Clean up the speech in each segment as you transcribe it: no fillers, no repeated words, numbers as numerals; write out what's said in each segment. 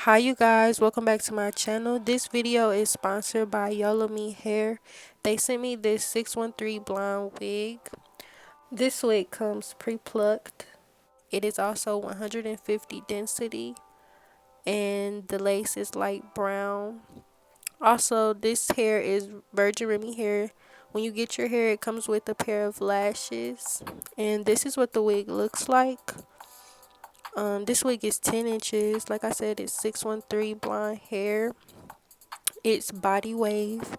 Hi you guys, welcome back to my channel. This video is sponsored by Yolami hair. They sent me this 613 blonde wig. This wig comes pre-plucked. It is also 150 density and the lace is light brown. Also, this hair is virgin Remy hair. When you get your hair, it comes with a pair of lashes, and this is what the wig looks like. This wig is 10 inches. Like I said, it's 613 blonde hair. It's body wave.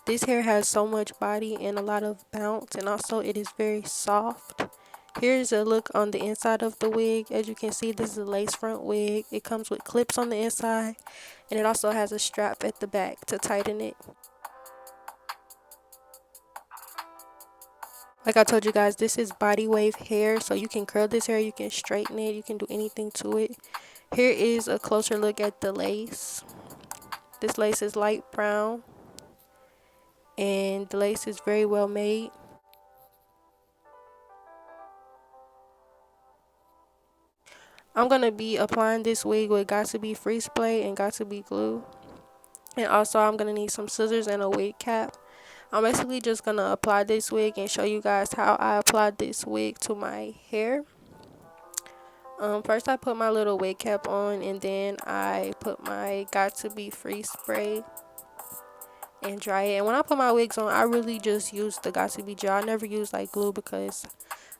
This hair has so much body and a lot of bounce, and also it is very soft. Here's a look on the inside of the wig. As you can see, this is a lace front wig. It comes with clips on the inside, and it also has a strap at the back to tighten it. Like I told you guys, this is body wave hair, so you can curl this hair, you can straighten it, you can do anything to it. Here is a closer look at the lace. This lace is light brown, and the lace is very well made. I'm going to be applying this wig with Got To Be Free Spray and Got To Be Glue. And also I'm going to need some scissors and a wig cap. I'm basically just going to apply this wig and show you guys how I applied this wig to my hair. First I put my little wig cap on, and then I put my Got To Be Free Spray and dry it. And when I put my wigs on, I really just use the Got To Be gel. I never use like glue because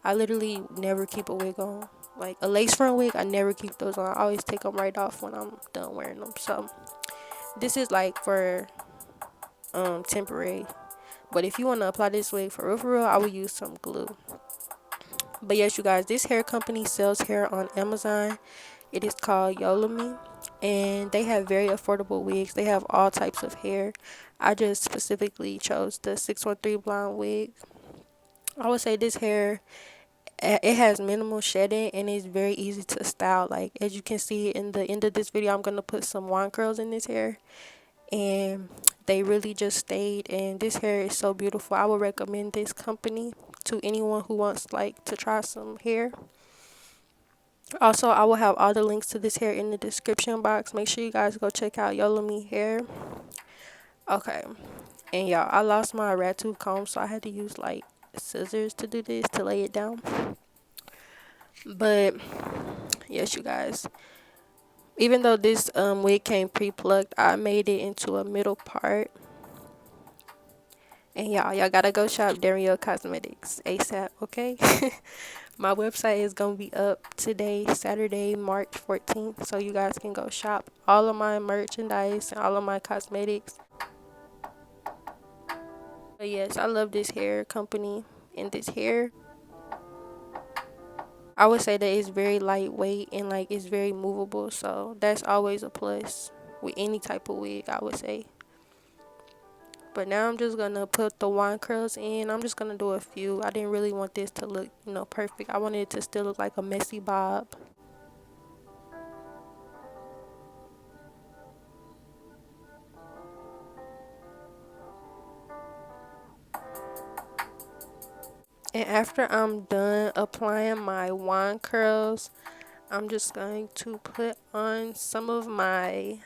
I literally never keep a wig on. Like a lace front wig, I never keep those on. I always take them right off when I'm done wearing them. So this is like for temporary. But if you want to apply this wig for real, I would use some glue. But yes, you guys, this hair company sells hair on Amazon. It is called Yolami, and they have very affordable wigs. They have all types of hair. I just specifically chose the 613 blonde wig. I would say this hair, it has minimal shedding and it's very easy to style. Like as you can see in the end of this video, I'm gonna put some wand curls in this hair, and they really just stayed, and this hair is so beautiful. I would recommend this company to anyone who wants like to try some hair. Also, I will have all the links to this hair in the description box. Make sure you guys go check out Yolami hair. Okay, and y'all, I lost my rat tooth comb, so I had to use like scissors to do this, to lay it down. But yes, you guys, even though this wig came pre-plucked, I made it into a middle part. And y'all gotta go shop Dario Cosmetics ASAP, okay? My website is gonna be up today, Saturday, March 14th, so you guys can go shop all of my merchandise and all of my cosmetics. But yes, I love this hair company, and this hair, I would say that it's very lightweight and like it's very movable, so that's always a plus with any type of wig, I would say. But now I'm just gonna put the wand curls in. I'm just gonna do a few. I didn't really want this to look, perfect. I wanted it to still look like a messy bob. And after I'm done applying my wand curls, I'm just going to put on some of my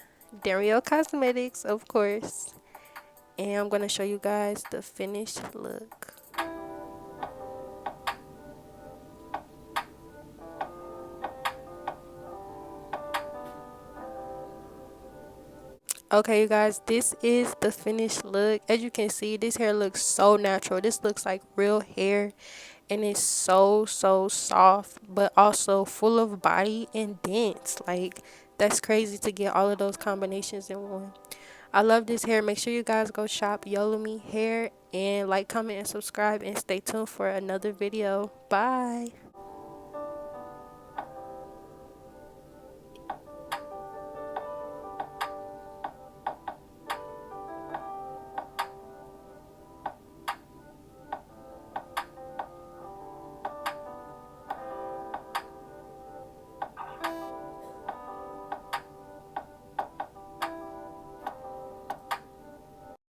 Dario Cosmetics, of course. And I'm gonna show you guys the finished look. Okay, you guys, this is the finished look. As you can see, this hair looks so natural. This looks like real hair, and it's so soft, but also full of body and dense. Like, that's crazy to get all of those combinations in one. I love this hair. Make sure you guys go shop Yolami hair, and like, comment, and subscribe, and stay tuned for another video. Bye.